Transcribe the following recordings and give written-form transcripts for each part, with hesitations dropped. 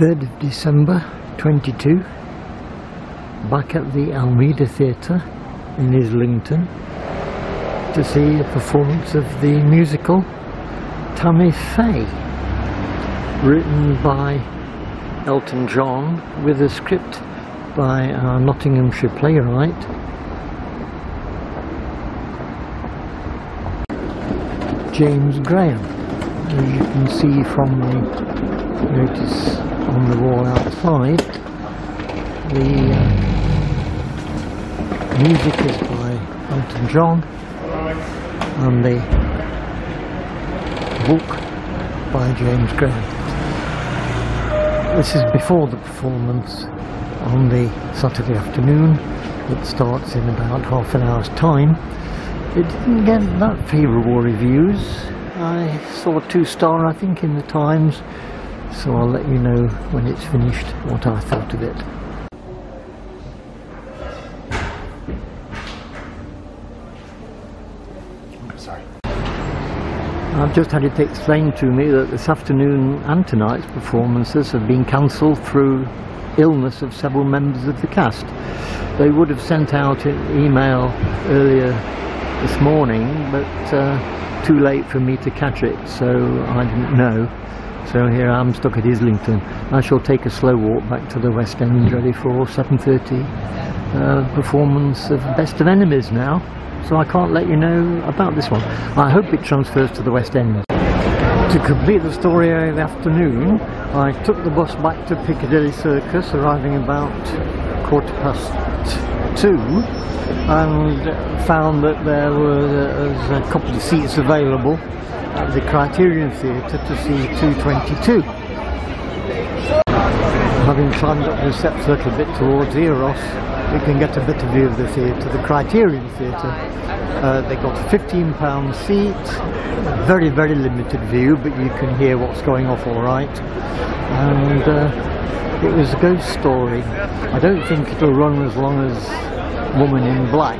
3rd of December 22, back at the Almeida Theatre in Islington to see a performance of the musical Tammy, Faye, written by Elton John with a script by our Nottinghamshire playwright James Graham. As you can see from the notice on the wall outside, the music is by Elton John and the book by James Graham. This is before the performance on the Saturday afternoon. It starts in about half an hour's time. It didn't get that favourable reviews. I saw a 2-star, I think, in the Times, so I'll let you know when it's finished what I thought of it. Sorry. I've just had it explained to me that this afternoon and tonight's performances have been cancelled through illness of several members of the cast. They would have sent out an email earlier this morning, but too late for me to catch it, so I didn't know. So here I'm stuck at Islington. I shall take a slow walk back to the West End, ready for 7:30 performance of Best of Enemies now. So I can't let you know about this one. I hope it transfers to the West End. To complete the story of the afternoon, I took the bus back to Piccadilly Circus, arriving about 2:15, and found that there was a couple of seats available at the Criterion Theatre to see 222. Having climbed up the steps a little bit towards Eros, we can get a better view of the theatre, the Criterion Theatre. They got a £15 seat, very limited view, but you can hear what's going off all right. And it was a ghost story. I don't think it'll run as long as Woman in Black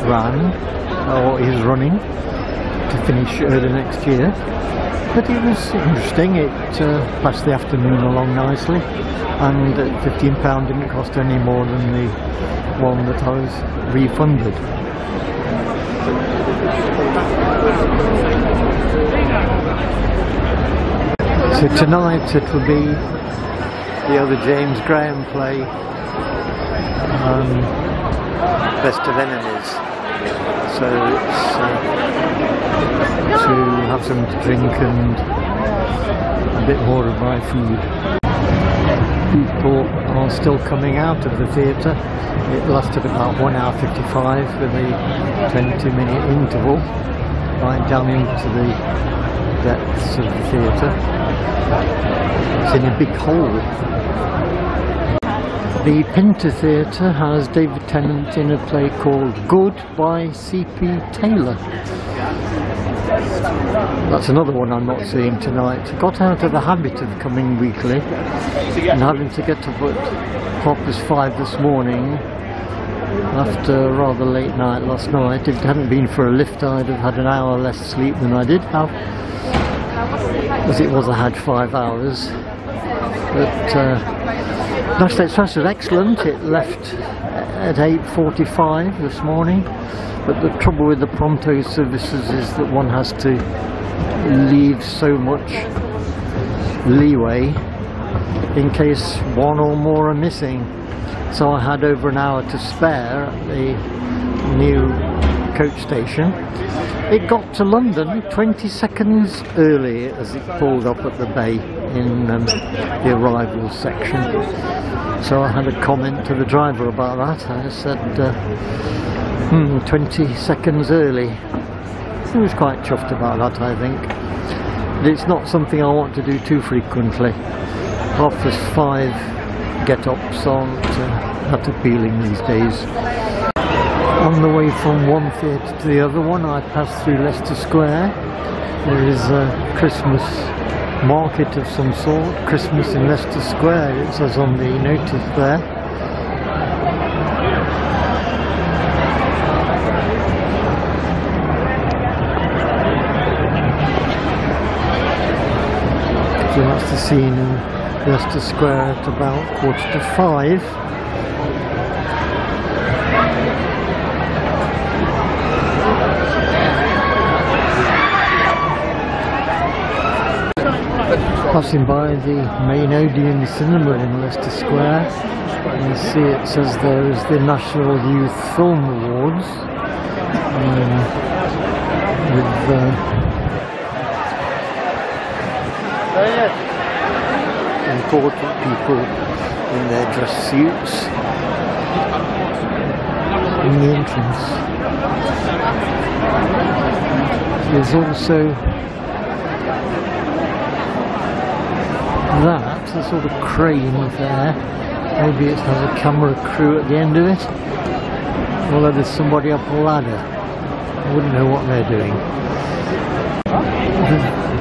ran, or is running, to finish early next year. But it was interesting. It passed the afternoon along nicely, and £15 didn't cost any more than the one that I was refunded. So tonight it will be the other James Graham play, Best of Enemies. So it's to have something to drink and a bit more of my food. People are still coming out of the theatre. It lasted about 1 hour 55 with a 20-minute interval, right down into the depths of the theatre. It's in a big hole. The Pinter Theatre has David Tennant in a play called Good by C.P. Taylor. That's another one I'm not seeing tonight. I got out of the habit of coming weekly and having to get up at 5:30 this morning after a rather late night last night. If it hadn't been for a lift, I'd have had an hour less sleep than I did have. As it was, I had 5 hours. But National Express was excellent. It left at 8:45 this morning, but the trouble with the Pronto services is that one has to leave so much leeway in case one or more are missing. So I had over an hour to spare at the new coach station. It got to London 20 seconds early as it pulled up at the bay in the arrivals section. So I had a comment to the driver about that. I said 20 seconds early. He was quite chuffed about that, I think. But it's not something I want to do too frequently. 5:30 get-ups aren't that appealing these days. On the way from one theatre to the other one, I passed through Leicester Square. There is a Christmas market of some sort, Christmas in Leicester Square, it says on the notice there. So that's the scene Leicester Square at about 5:15. Passing by the main Odeon cinema in Leicester Square, you see it says there is the National Youth Film Awards with important people in their dress suits in the entrance. There's also that, a sort of crane there. Maybe it has a camera crew at the end of it, although there's somebody up a ladder. I wouldn't know what they're doing. The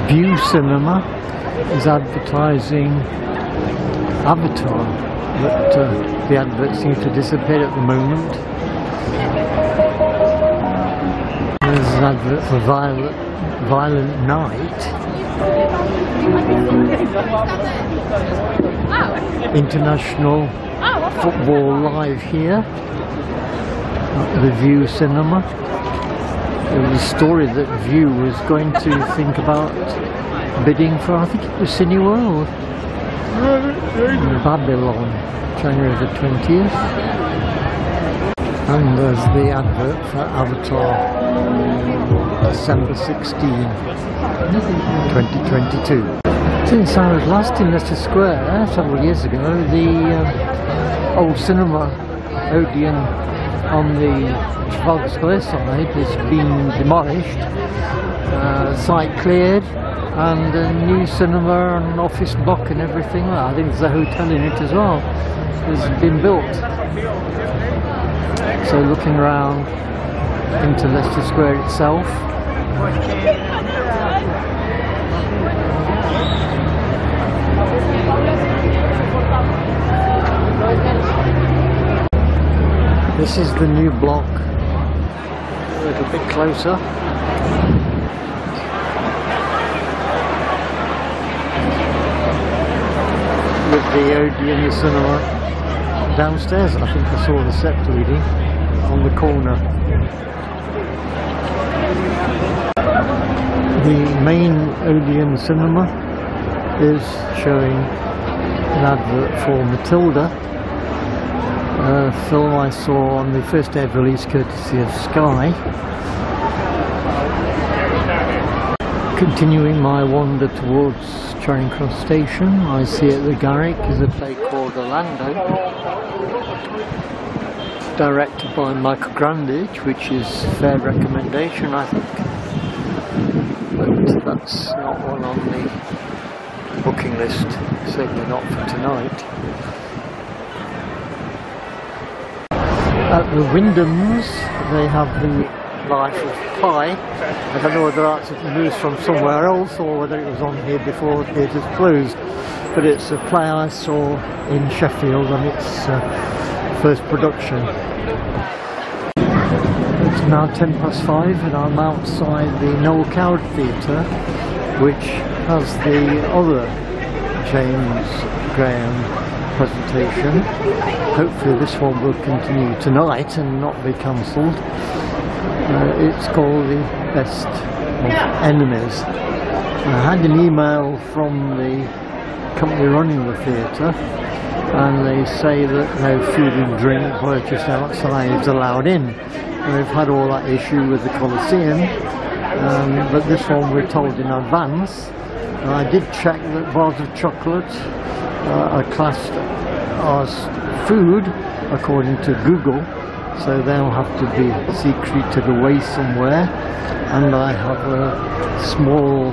View Cinema is advertising Avatar, but the adverts seem to dissipate at the moment. There's an advert for Violent Night. International football live here at the View Cinema. There was a story that View was going to think about bidding for, I think it was Cineworld in Babylon, January the 20th. And there's the advert for Avatar, December 16, 2022. Since I was last in Leicester Square several years ago, the old cinema Odeon on the Trafalgar Square side has been demolished, site cleared, and a new cinema and office block and everything. I think there's a hotel in it as well, has been built. So looking around into Leicester Square itself, this is the new block, a little bit closer. With the Odeon cinema downstairs. I think I saw the set leading on the corner. The main Odeon cinema is showing an advert for Matilda, a film I saw on the first day of release courtesy of Sky. Continuing my wander towards Charing Cross Station, I see at the Garrick is a play called Orlando, directed by Michael Grandage, which is a fair recommendation, I think. But that's not one on the booking list, certainly not for tonight. At the Wyndhams, they have the Life of Pi. I don't know whether that's news from somewhere else or whether it was on here before the theatres closed, but it's a play I saw in Sheffield and its first production. It's now 5:10 and I'm outside the Noel Coward Theatre, which has the other James Graham presentation. Hopefully this one will continue tonight and not be cancelled. It's called The Best of Enemies. I had an email from the company running the theatre, and they say that no food and drink purchased outside is allowed in. And we've had all that issue with the Coliseum, but this one we're told in advance. And I did check that bars of chocolate are classed as food according to Google, so they'll have to be secreted away somewhere. And I have a small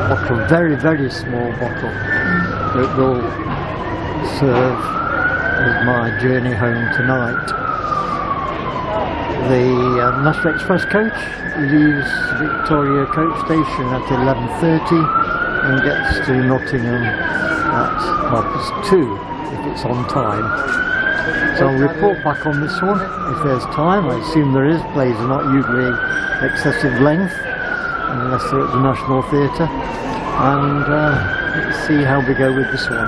bottle, very very small bottle, that will serve as my journey home tonight. The National Express coach leaves Victoria Coach Station at 11:30 and gets to Nottingham at 2:30 if it's on time. So I'll report back on this one if there's time. I assume there is. Plays are not usually excessive length unless they're at the National Theatre, and let's see how we go with this one.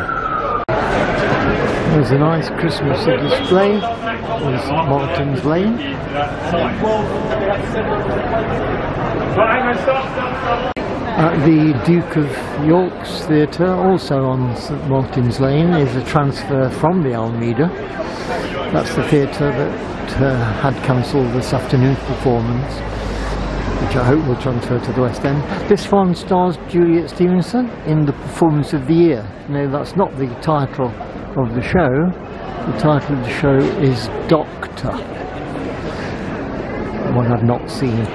There's a nice Christmas display. There's Martin's Lane. At the Duke of York's Theatre, also on St Martin's Lane, is a transfer from the Almeida. That's the theatre that had cancelled this afternoon's performance, which I hope will transfer to the West End. This one stars Juliet Stevenson in The Performance of the Year. No, that's not the title of the show. The title of the show is Doctor, one I've not seen.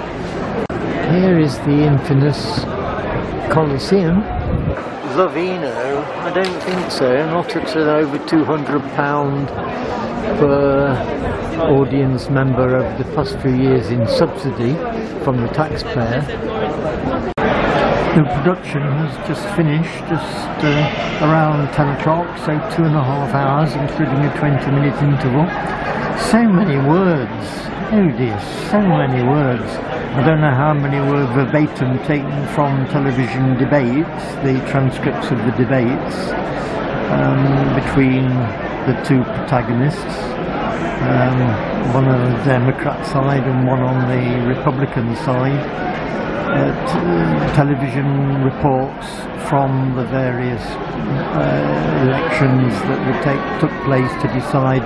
Here is the infamous Colosseum. Zavino? I don't think so, not at over £200 per audience member over the past few years in subsidy from the taxpayer. The production has just finished, just around 10 o'clock, so 2.5 hours, including a 20-minute interval. So many words, oh dear, so many words. I don't know how many were verbatim taken from television debates, the transcripts of the debates between the two protagonists, one on the Democrat side and one on the Republican side. Television reports from the various elections that took place to decide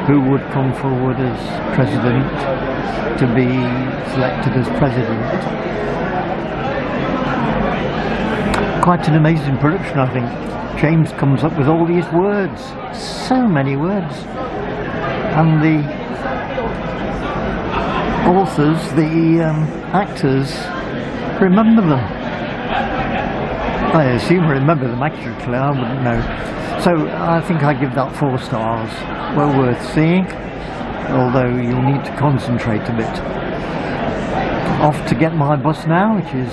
who would come forward as president to be selected as president. Quite an amazing production, I think. James comes up with all these words, so many words, and the authors, the actors, remember them. I assume remember them actually, I wouldn't know. So I think I give that 4 stars. Well worth seeing, although you'll need to concentrate a bit. Off to get my bus now, which is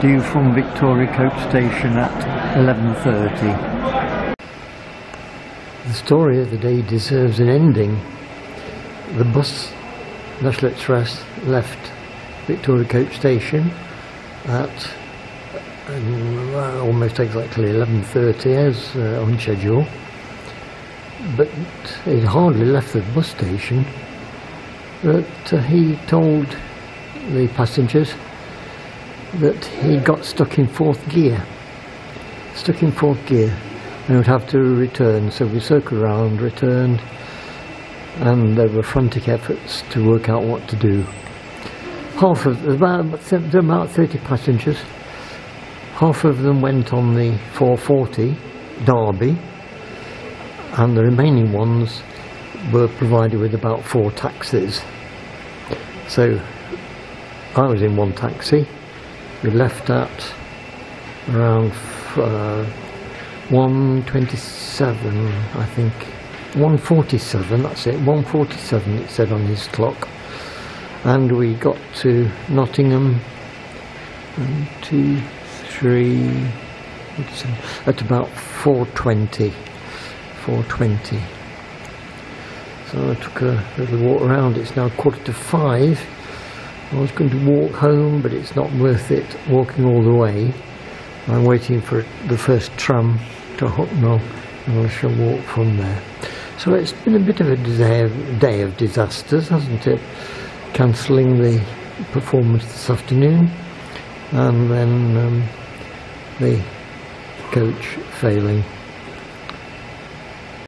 due from Victoria Coach Station at 11:30. The story of the day deserves an ending. The bus, National Express, left Victoria Coach Station at almost exactly 11:30 as on schedule, but it hardly left the bus station that he told the passengers that he got stuck in 4th gear, and would have to return. So we circled around, returned, and there were frantic efforts to work out what to do. Half of about 30 passengers. Half of them went on the 440 Derby, and the remaining ones were provided with about 4 taxis. So I was in one taxi. We left at around 1:27, I think. 1:47, that's it, 1:47 it said on his clock. And we got to Nottingham, 1, 2, 3, at about 4:20. So I took a little walk around. It's now 4:45. I was going to walk home, but it's not worth it walking all the way. I'm waiting for the first tram to Hucknall, and I shall walk from there. So it's been a bit of a day of disasters, hasn't it? Cancelling the performance this afternoon, and then the coach failing.